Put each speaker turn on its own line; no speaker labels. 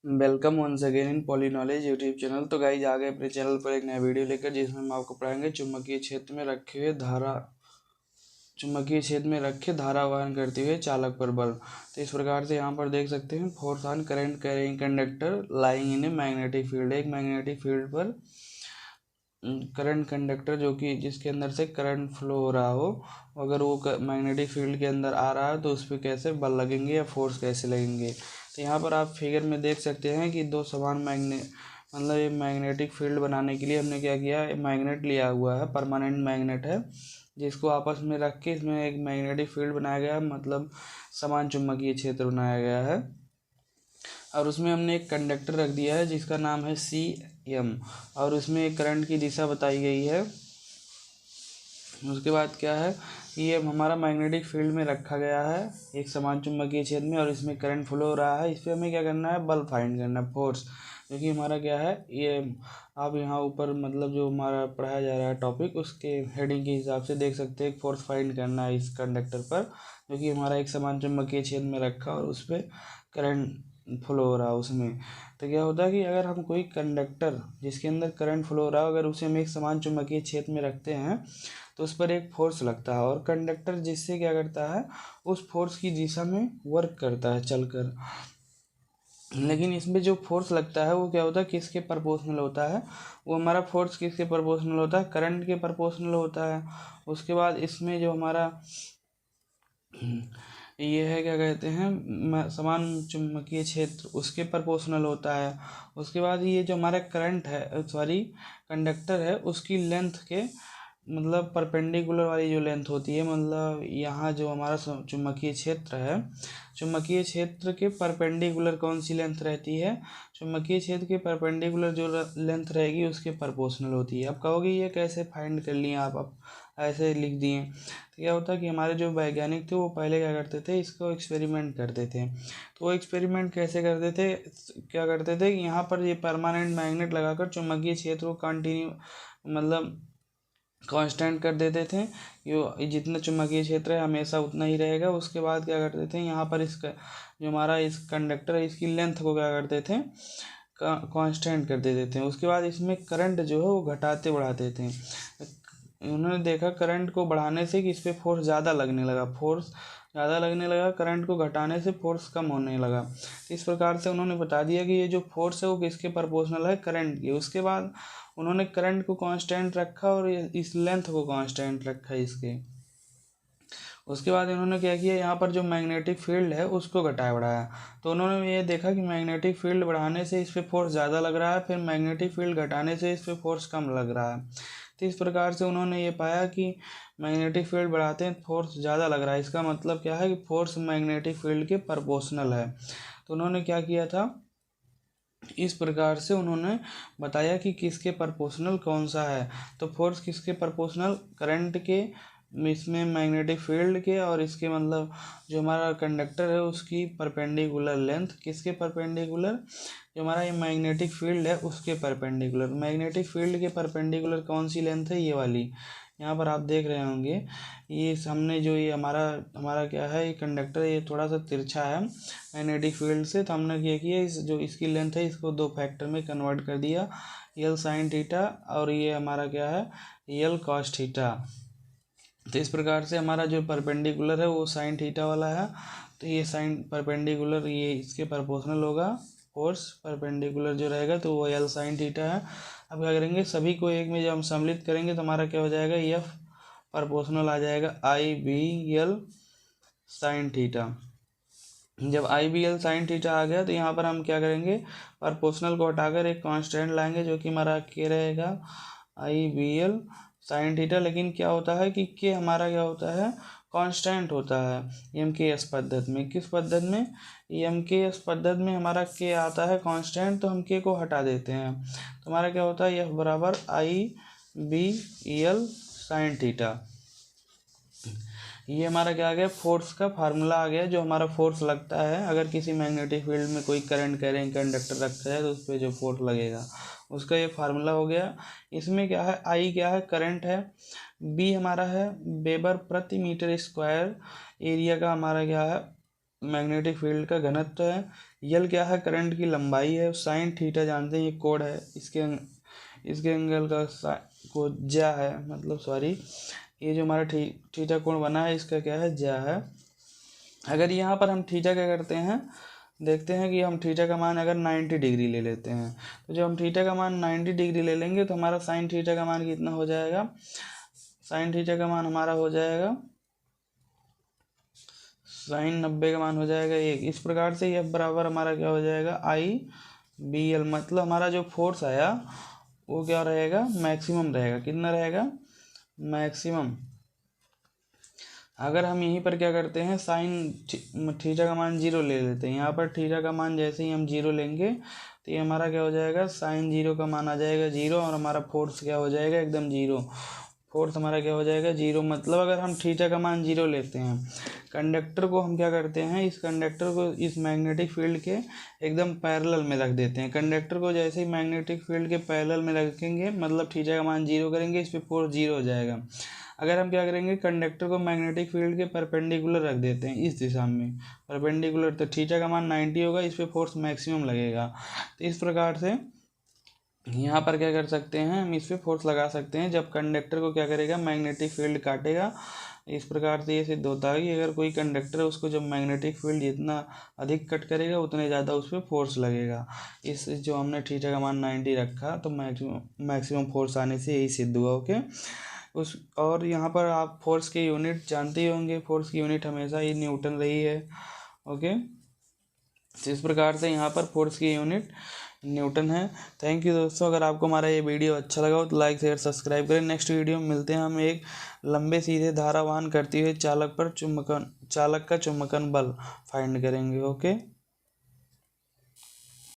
Welcome once again in Poly Knowledge YouTube channel. तो guys आ गए अपने चैनल पर एक नया वीडियो लेकर, जिसमें हम आपको पढ़ाएंगे चुंबकीय क्षेत्र में रखे धारा वहन करते हुए चालक पर बल। तो इस प्रकार से यहाँ पर देख सकते हैं, force on current carrying conductor lying in a magnetic field. एक मैग्नेटिक फील्ड पर करंट कंडक्टर जो कि जिसके अंदर से करंट फ्लो हो रहा हो, अगर वो मैग्नेटिक फील्ड के अंदर आ रहा है तो उस पर कैसे बल लगेंगे या फोर्स कैसे लगेंगे। तो यहाँ पर आप फिगर में देख सकते हैं कि दो समान मतलब ये मैग्नेटिक फील्ड बनाने के लिए हमने क्या किया, मैग्नेट लिया हुआ है, परमानेंट मैग्नेट है, जिसको आपस में रख के इसमें एक मैग्नेटिक फील्ड बनाया गया है, मतलब समान चुंबकीय क्षेत्र बनाया गया है। और उसमें हमने एक कंडक्टर रख दिया है जिसका नाम है CM, और उसमें एक करंट की दिशा बताई गई है। उसके बाद क्या है, ये हमारा मैग्नेटिक फील्ड में रखा गया है एक समान चुंबकीय क्षेत्र में, और इसमें करंट फ्लो हो रहा है। इस पर हमें क्या करना है, बल फाइंड करना है, फोर्स, जो कि हमारा क्या है, ये आप यहाँ ऊपर मतलब जो हमारा पढ़ाया जा रहा है टॉपिक, उसके हेडिंग के हिसाब से देख सकते हैं, फोर्स फाइंड करना है इस कंडक्टर पर, जो कि हमारा एक समान चुंबकीय क्षेत्र में रखा और उस पर करंट फ्लो हो रहा है उसमें। तो क्या होता है कि अगर हम कोई कंडक्टर जिसके अंदर करंट फ्लो हो रहा है, अगर उसे हम एक समान चुंबकीय क्षेत्र में रखते हैं तो उस पर एक फोर्स लगता है, और कंडक्टर जिससे क्या करता है, उस फोर्स की दिशा में वर्क करता है चलकर। लेकिन इसमें जो फोर्स लगता है वो क्या होता है, किसके प्रोपोर्शनल होता है, वो हमारा फोर्स किसके प्रोपोर्शनल होता है, करंट के प्रोपोर्शनल होता है। उसके बाद इसमें जो हमारा ये है, क्या कहते हैं, समान चुंबकीय क्षेत्र, उसके प्रोपोर्शनल होता है। उसके बाद ये जो हमारा करंट है, सॉरी कंडक्टर है, उसकी लेंथ के मतलब परपेंडिकुलर वाली जो लेंथ होती है, मतलब यहाँ जो हमारा चुंबकीय क्षेत्र है, चुंबकीय क्षेत्र के परपेंडिकुलर कौन सी लेंथ रहती है, चुंबकीय क्षेत्र के परपेंडिकुलर जो लेंथ रहेगी उसके प्रोपोर्शनल होती है। अब कहोगे ये कैसे फाइंड कर लिए आप ऐसे लिख दिए। तो क्या होता है कि हमारे जो वैज्ञानिक थे वो पहले क्या करते थे, इसको एक्सपेरिमेंट करते थे। तो वो एक्सपेरिमेंट कैसे करते थे, क्या करते थे कि यहाँ पर ये परमानेंट मैग्नेट लगाकर चुंबकीय क्षेत्र को कंटिन्यू मतलब कांस्टेंट कर देते थे, ये जितना चुंबकीय क्षेत्र है हमेशा उतना ही रहेगा। उसके बाद क्या करते थे, यहाँ पर इसका जो हमारा इस कंडक्टर है इसकी लेंथ को क्या करते थे, कांस्टेंट कर देते थे। उसके बाद इसमें करंट जो है वो घटाते बढ़ाते थे। उन्होंने देखा करंट को बढ़ाने से कि इस पर फोर्स ज़्यादा लगने लगा, करंट को घटाने से फोर्स कम होने लगा। इस प्रकार से उन्होंने बता दिया कि ये जो फोर्स है वो किसके प्रोपोर्शनल है, करंट की। उसके बाद उन्होंने करंट को कांस्टेंट रखा और इस लेंथ को कांस्टेंट रखा इसके। उसके बाद इन्होंने क्या किया, यहाँ पर जो मैग्नेटिक फील्ड है उसको घटाया बढ़ाया। तो उन्होंने ये देखा कि मैग्नेटिक फील्ड बढ़ाने से इस पर फोर्स ज़्यादा लग रहा है, फिर मैग्नेटिक फील्ड घटाने से इस पर फोर्स कम लग रहा है। तो इस प्रकार से उन्होंने ये पाया कि मैग्नेटिक फील्ड बढ़ाते हैं फोर्स ज़्यादा लग रहा है, इसका मतलब क्या है कि फोर्स मैग्नेटिक फील्ड के प्रोपोर्शनल है। तो उन्होंने क्या किया था, इस प्रकार से उन्होंने बताया कि किसके प्रोपोर्शनल कौन सा है। तो फोर्स किसके प्रोपोर्शनल, करंट के, इसमें मैग्नेटिक फील्ड के, और इसके मतलब जो हमारा कंडक्टर है उसकी परपेंडिकुलर लेंथ, किसके परपेंडिकुलर, जो हमारा ये मैग्नेटिक फील्ड है उसके परपेंडिकुलर। मैग्नेटिक फील्ड के परपेंडिकुलर कौन सी लेंथ है, ये वाली। यहाँ पर आप देख रहे होंगे ये सामने जो ये हमारा क्या है, ये कंडक्टर ये थोड़ा सा तिरछा है मैग्नेटिक फील्ड से। तो हमने क्या किया, इस जो इसकी लेंथ है इसको दो फैक्टर में कन्वर्ट कर दिया, यल साइन थीटा और ये हमारा क्या है, यल कॉस थीटा। तो इस प्रकार से हमारा जो परपेंडिकुलर है वो साइन थीटा वाला है। तो ये साइन परपेंडिकुलर ये इसके प्रोपोर्शनल होगा, फोर्स परपेंडिकुलर जो रहेगा तो वो यल साइन थीटा है। अब क्या करेंगे, सभी को एक में जब हम सम्मिलित करेंगे तो हमारा क्या हो जाएगा, एफ प्रोपोर्शनल आ जाएगा IBL साइन थीटा। जब IBL साइन थीटा आ गया तो यहाँ पर हम क्या करेंगे, प्रोपोर्शनल को हटाकर एक कांस्टेंट लाएंगे जो कि हमारा के रहेगा IBL साइन थीटा। लेकिन क्या होता है कि के हमारा क्या होता है, कांस्टेंट होता है MKS पद्धति में। किस पद्धति में, MKS पद्धति में हमारा के आता है कांस्टेंट, तो हम के को हटा देते हैं। तो हमारा क्या होता है, F बराबर IBL साइन थीटा। ये हमारा क्या आ गया, फोर्स का फार्मूला आ गया, जो हमारा फोर्स लगता है अगर किसी मैग्नेटिक फील्ड में कोई करंट कैरिंग कंडक्टर रखा है तो उस पर जो फोर्स लगेगा उसका ये फार्मूला हो गया। इसमें क्या है, आई क्या है, करंट है, बी हमारा है वेबर प्रति मीटर स्क्वायर, एरिया का हमारा क्या है मैग्नेटिक फील्ड का घनत्व है, यल क्या है, करंट की लंबाई है, साइन थीटा जानते हैं ये कोण है, इसके एंगल का को ज्या है, मतलब सॉरी ये जो हमारा थीटा कोण बना है इसका क्या है, ज्या है। अगर यहाँ पर हम थीटा क्या करते हैं, देखते हैं कि हम थीटा का मान अगर 90 डिग्री ले लेते हैं, तो जब हम थीटा का मान 90 डिग्री ले लेंगे तो हमारा साइन थीटा का मान कितना हो जाएगा, साइन थीटा का मान हमारा हो जाएगा साइन 90 का मान हो जाएगा 1। इस प्रकार से F बराबर हमारा क्या हो जाएगा, IBL, मतलब हमारा जो फोर्स आया वो क्या रहेगा, मैक्सिमम रहेगा। कितना रहेगा, मैक्सिमम। अगर हम यहीं पर क्या करते हैं, साइन थीटा का मान 0 ले लेते हैं, यहाँ पर थीटा का मान जैसे ही हम 0 लेंगे तो ये हमारा क्या हो जाएगा, साइन 0 का मान आ जाएगा 0, और हमारा फोर्स क्या हो जाएगा, एकदम 0। फोर्स हमारा क्या हो जाएगा, 0। मतलब अगर हम थीटा का मान 0 लेते हैं, कंडक्टर को हम क्या करते हैं, इस कंडक्टर को इस मैग्नेटिक फील्ड के एकदम पैरेलल में रख देते हैं। कंडक्टर को जैसे ही मैग्नेटिक फील्ड के पैरेलल में रखेंगे, मतलब थीटा का मान 0 करेंगे, इस पर फोर्स 0 हो जाएगा। अगर हम क्या करेंगे, कंडक्टर को मैग्नेटिक फील्ड के परपेंडिकुलर रख देते हैं इस दिशा में परपेंडिकुलर, तो थीटा का मान 90 होगा, इस पर फोर्स मैक्सिमम लगेगा। तो इस प्रकार से यहाँ पर क्या कर सकते हैं, हम इस पर फोर्स लगा सकते हैं जब कंडक्टर को क्या करेगा, मैग्नेटिक फील्ड काटेगा। इस प्रकार से ये सिद्ध होता है कि अगर कोई कंडक्टर है उसको जब मैग्नेटिक फील्ड जितना अधिक कट करेगा उतने ज़्यादा उस पर फोर्स लगेगा। इस जो हमने थीटा का मान 90 रखा तो मैक्सिमम फोर्स आने से यही सिद्ध हुआ। ओके, और यहाँ पर आप फोर्स की यूनिट जानते ही होंगे, फोर्स की यूनिट हमेशा ही न्यूटन रही है। ओके, इस प्रकार से यहाँ पर फोर्स की यूनिट न्यूटन है। थैंक यू दोस्तों, अगर आपको हमारा ये वीडियो अच्छा लगा हो तो लाइक शेयर सब्सक्राइब करें। नेक्स्ट वीडियो में मिलते हैं हम एक लंबे सीधे धारावान करती हुई चालक का चुंबकन बल फाइंड करेंगे। ओके।